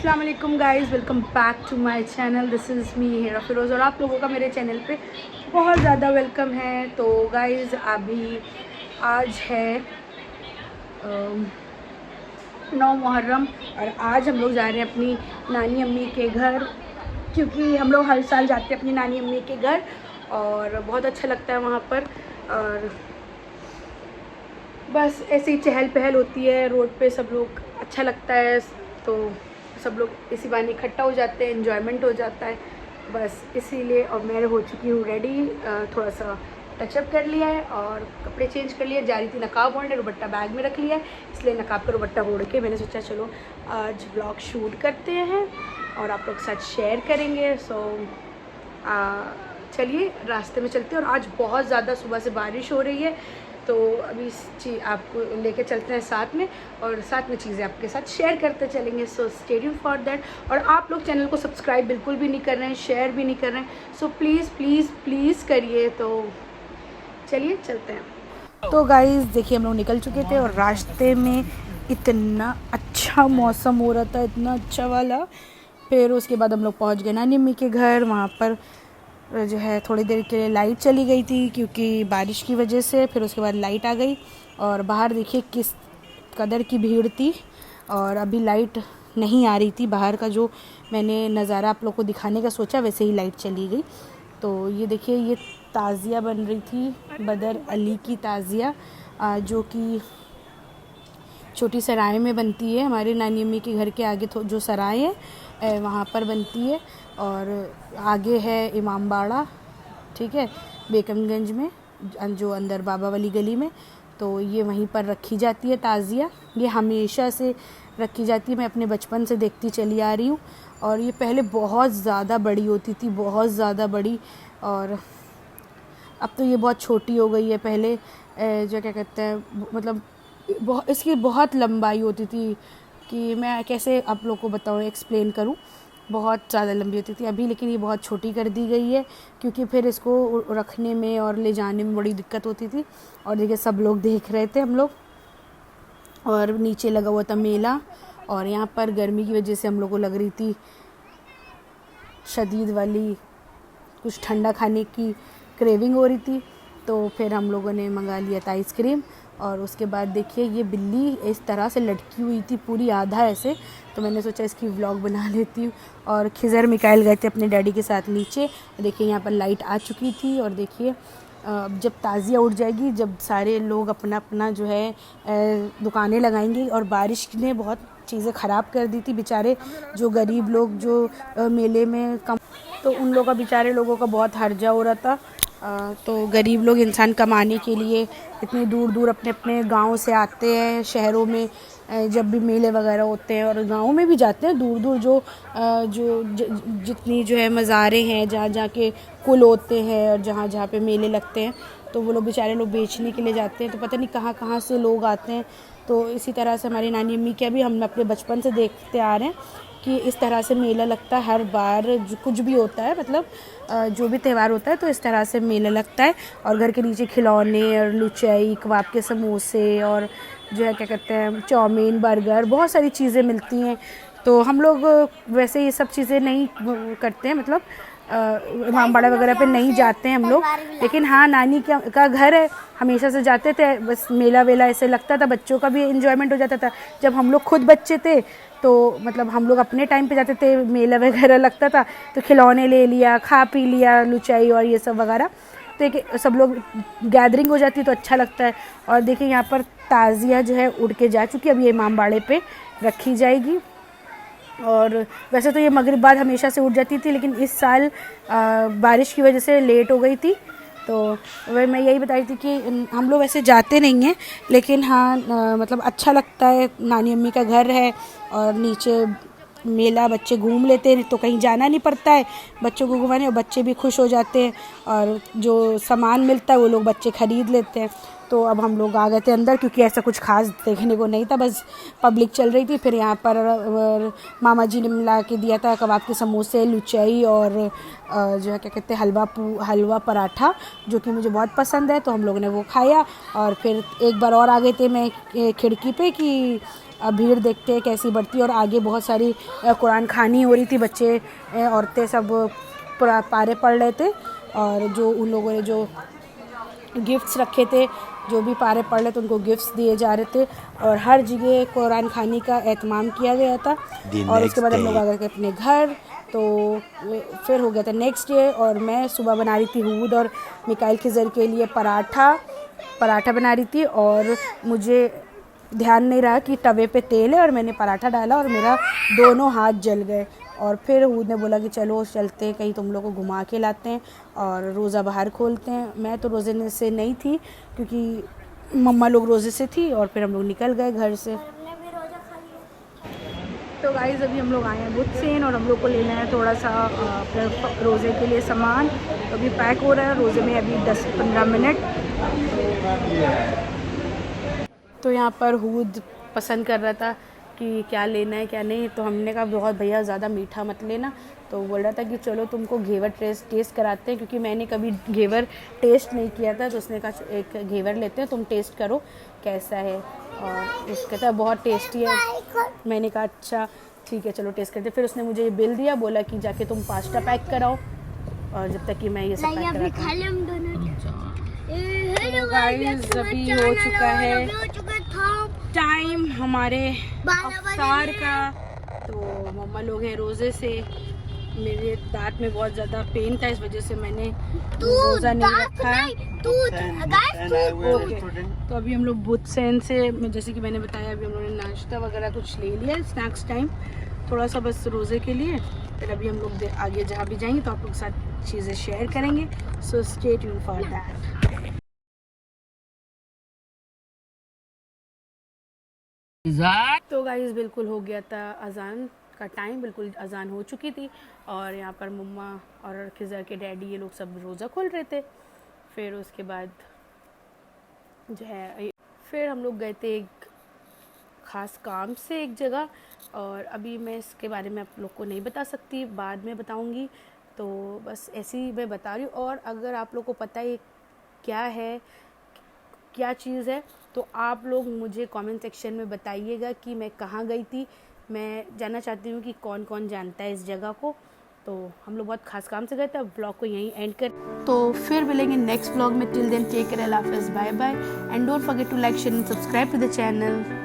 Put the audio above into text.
अस्सलाम वालेकुम guys, welcome back to my channel. This is me Hera Feroz और आप लोगों का मेरे चैनल पे बहुत ज़्यादा वेलकम है। तो गाइज़ अभी आज है 9 मुहर्रम और आज हम लोग जा रहे हैं अपनी नानी अम्मी के घर, क्योंकि हम लोग हर साल जाते हैं अपनी नानी अम्मी के घर और बहुत अच्छा लगता है वहाँ पर। और बस ऐसे ही चहल पहल होती है रोड पे, सब लोग अच्छा लगता है, तो सब लोग इसी बहाने इकट्ठा हो जाते हैं, एंजॉयमेंट हो जाता है बस इसीलिए। और मैं हो चुकी हूँ रेडी, थोड़ा सा टचअप कर लिया है और कपड़े चेंज कर लिए। जा रही थी नकाब ओढ़ने, दुपट्टा बैग में रख लिया है, इसलिए नकाब का दुपट्टा ओढ़ के मैंने सोचा चलो आज व्लॉग शूट करते हैं और आप लोग के साथ शेयर करेंगे। सो चलिए रास्ते में चलते हैं। और आज बहुत ज़्यादा सुबह से बारिश हो रही है, तो अभी चीज़ आपको लेके चलते हैं साथ में और साथ में चीज़ें आपके साथ शेयर करते चलेंगे। So stay tuned for that. और आप लोग चैनल को सब्सक्राइब बिल्कुल भी नहीं कर रहे हैं, शेयर भी नहीं कर रहे हैं, सो प्लीज़ प्लीज़ प्लीज़ करिए। तो चलिए चलते हैं। तो गाइज़ देखिए, हम लोग निकल चुके थे और रास्ते में इतना अच्छा मौसम हो रहा था, इतना अच्छा वाला। फिर उसके बाद हम लोग पहुँच गए नानी अम्मी के घर। वहाँ पर जो है थोड़ी देर के लिए लाइट चली गई थी क्योंकि बारिश की वजह से। फिर उसके बाद लाइट आ गई और बाहर देखिए किस कदर की भीड़ थी और अभी लाइट नहीं आ रही थी। बाहर का जो मैंने नज़ारा आप लोग को दिखाने का सोचा वैसे ही लाइट चली गई। तो ये देखिए, ये ताज़िया बन रही थी, बदर अली की ताज़िया, जो कि छोटी सराय में बनती है। हमारे नानी अम्मी के घर के आगे जो सराय है वहाँ पर बनती है और आगे है इमाम बाड़ा, ठीक है, बेगमगंज में, जो अंदर बाबा वाली गली में। तो ये वहीं पर रखी जाती है ताज़िया, ये हमेशा से रखी जाती है, मैं अपने बचपन से देखती चली आ रही हूँ। और ये पहले बहुत ज़्यादा बड़ी होती थी, बहुत ज़्यादा बड़ी, और अब तो ये बहुत छोटी हो गई है। पहले जो क्या कहते हैं, मतलब इसकी बहुत लंबाई होती थी कि मैं कैसे आप लोग को बताऊँ, एक्सप्लेन करूँ, बहुत ज़्यादा लंबी होती थी अभी। लेकिन ये बहुत छोटी कर दी गई है क्योंकि फिर इसको रखने में और ले जाने में बड़ी दिक्कत होती थी। और देखिए सब लोग देख रहे थे हम लोग, और नीचे लगा हुआ था मेला। और यहाँ पर गर्मी की वजह से हम लोग को लग रही थी शदीद वाली कुछ ठंडा खाने की क्रेविंग हो रही थी। तो फिर हम लोगों ने मंगा लिया था आइसक्रीम। और उसके बाद देखिए ये बिल्ली इस तरह से लटकी हुई थी पूरी आधा ऐसे, तो मैंने सोचा इसकी व्लॉग बना लेती हूँ। और खिज़र मिकाइल गए थे अपने डैडी के साथ नीचे। देखिए यहाँ पर लाइट आ चुकी थी और देखिए जब ताज़िया उठ जाएगी, जब सारे लोग अपना अपना जो है दुकानें लगाएंगे। और बारिश ने बहुत चीज़ें ख़राब कर दी थी, बेचारे जो गरीब लोग जो मेले में कम, तो उन लोगों का, बेचारे लोगों का बहुत हर्जा हो रहा था। तो गरीब लोग इंसान कमाने के लिए इतनी दूर दूर अपने अपने गांव से आते हैं शहरों में, जब भी मेले वगैरह होते हैं, और गाँव में भी जाते हैं दूर दूर, जितनी जो है मज़ारें हैं, जहाँ जहाँ के कुल होते हैं और जहाँ जहाँ पे मेले लगते हैं, तो वो लोग बेचारे लोग बेचने के लिए जाते हैं। तो पता नहीं कहाँ कहाँ से लोग आते हैं। तो इसी तरह से हमारी नानी अम्मी के भी हम अपने बचपन से देखते आ रहे हैं कि इस तरह से मेला लगता है हर बार, जो कुछ भी होता है, मतलब जो भी त्यौहार होता है तो इस तरह से मेला लगता है। और घर के नीचे खिलौने और लुचाई, कबाब के समोसे और जो है क्या कहते हैं चाउमीन, बर्गर, बहुत सारी चीज़ें मिलती हैं। तो हम लोग वैसे ये सब चीज़ें नहीं करते हैं, मतलब इमामबाड़ा वगैरह पे नहीं जाते हैं हम लोग। लेकिन हाँ, नानी का घर है, हमेशा से जाते थे। बस मेला वेला ऐसे लगता था, बच्चों का भी एंजॉयमेंट हो जाता था। जब हम लोग खुद बच्चे थे तो मतलब हम लोग अपने टाइम पे जाते थे, मेला वगैरह लगता था तो खिलौने ले लिया, खा पी लिया, लुचाई और ये सब वगैरह। तो एक सब लोग गैदरिंग हो जाती है तो अच्छा लगता है। और देखिए यहाँ पर ताज़िया जो है उड़ के जा चुकी है, अब ये इमामबाड़े पे रखी जाएगी। और वैसे तो ये मगरिब बाद हमेशा से उठ जाती थी, लेकिन इस साल बारिश की वजह से लेट हो गई थी। तो वह मैं यही बता रही थी कि हम लोग ऐसे जाते नहीं हैं, लेकिन हाँ मतलब अच्छा लगता है, नानी अम्मी का घर है और नीचे मेला, बच्चे घूम लेते हैं, तो कहीं जाना नहीं पड़ता है बच्चों को घुमाने, और बच्चे भी खुश हो जाते हैं और जो सामान मिलता है वो लोग बच्चे ख़रीद लेते हैं। तो अब हम लोग आ गए थे अंदर क्योंकि ऐसा कुछ खास देखने को नहीं था, बस पब्लिक चल रही थी। फिर यहाँ पर मामा जी ने मिला के दिया था कबाब के समोसे, लुचाई और जो है क्या कहते हैं हलवा पराठा, जो कि मुझे बहुत पसंद है, तो हम लोगों ने वो खाया। और फिर एक बार और आ गए थे मैं खिड़की पे कि भीड़ देखते हैं कैसी बढ़ती है। और आगे बहुत सारी कुरान खानी हो रही थी, बच्चे औरतें सब पारे पढ़ रहे थे, और जो उन लोगों ने जो गिफ्ट्स रखे थे, जो भी पारे पढ़ रहे थे उनको गिफ्ट्स दिए जा रहे थे, और हर जगह कुरान खानी का एहतमाम किया गया था। और उसके बाद हम लोग आ गए थे अपने घर। तो फिर हो गया था नेक्स्ट डे, और मैं सुबह बना रही थी हूद और मिकाइल खिज़र के लिए पराठा बना रही थी, और मुझे ध्यान नहीं रहा कि तवे पे तेल है, और मैंने पराठा डाला और मेरा दोनों हाथ जल गए। और फिर हूद ने बोला कि चलो चलते हैं कहीं, तुम लोग को घुमा के लाते हैं और रोज़ा बाहर खोलते हैं। मैं तो रोज़े से नहीं थी क्योंकि मम्मा लोग रोज़े से थी, और फिर हम लोग निकल गए घर से। तो गाइस अभी हम लोग आए हैं बुद्ध और हम लोग को लेना है थोड़ा सा अपने रोज़े के लिए सामान। तो अभी पैक हो रहा है, रोज़े में अभी 10-15 मिनट। तो यहाँ पर हूद पसंद कर रहा था कि क्या लेना है क्या नहीं, तो हमने कहा बहुत भैया ज़्यादा मीठा मत लेना। तो बोल रहा था कि चलो तुमको घेवर टेस्ट कराते हैं, क्योंकि मैंने कभी घेवर टेस्ट नहीं किया था। तो उसने कहा एक घेवर लेते हैं, तुम टेस्ट करो कैसा है। और उसके कहता बहुत टेस्टी है। मैंने कहा अच्छा ठीक है चलो टेस्ट करते। फिर उसने मुझे बिल दिया, बोला कि जाके तुम पास्ता पैक कराओ, और जब तक कि मैं ये सब पैक कराता हूँ। तो गाइस अभी हो चुका है टाइम हमारे अफ्तार का। तो मम्मा लोग हैं रोज़े से, मेरे दांत में बहुत ज़्यादा पेन था, इस वजह से मैंने रोज़ा नहीं रखा है। तो अभी हम लोग बुद्ध सेन से, जैसे कि मैंने बताया, अभी हम लोगों ने नाश्ता वगैरह कुछ ले लिया स्नैक्स टाइम, थोड़ा सा बस रोज़े के लिए। फिर अभी हम लोग आगे जहाँ भी जाएंगे तो आप लोग के साथ चीज़ें शेयर करेंगे, so stay tuned for that. तो गाइस बिल्कुल हो गया था अजान का टाइम, बिल्कुल अजान हो चुकी थी, और यहाँ पर मम्मा और खिज़र के डैडी ये लोग सब रोज़ा खोल रहे थे। फिर उसके बाद जो है फिर हम लोग गए थे एक ख़ास काम से एक जगह, और अभी मैं इसके बारे में आप लोग को नहीं बता सकती, बाद में बताऊंगी। तो बस ऐसे ही मैं बता रही हूँ। और अगर आप लोग को पता है क्या है, क्या चीज़ है, तो आप लोग मुझे कमेंट सेक्शन में बताइएगा कि मैं कहाँ गई थी। मैं जानना चाहती हूँ कि कौन कौन जानता है इस जगह को। तो हम लोग बहुत खास काम से गए थे। अब ब्लॉग को यहीं एंड कर, तो फिर मिलेंगे नेक्स्ट ब्लॉग में। टिल देन टेक केयर, अल्लाह हाफिज़, bye bye, and don't forget to like, share and subscribe to the channel.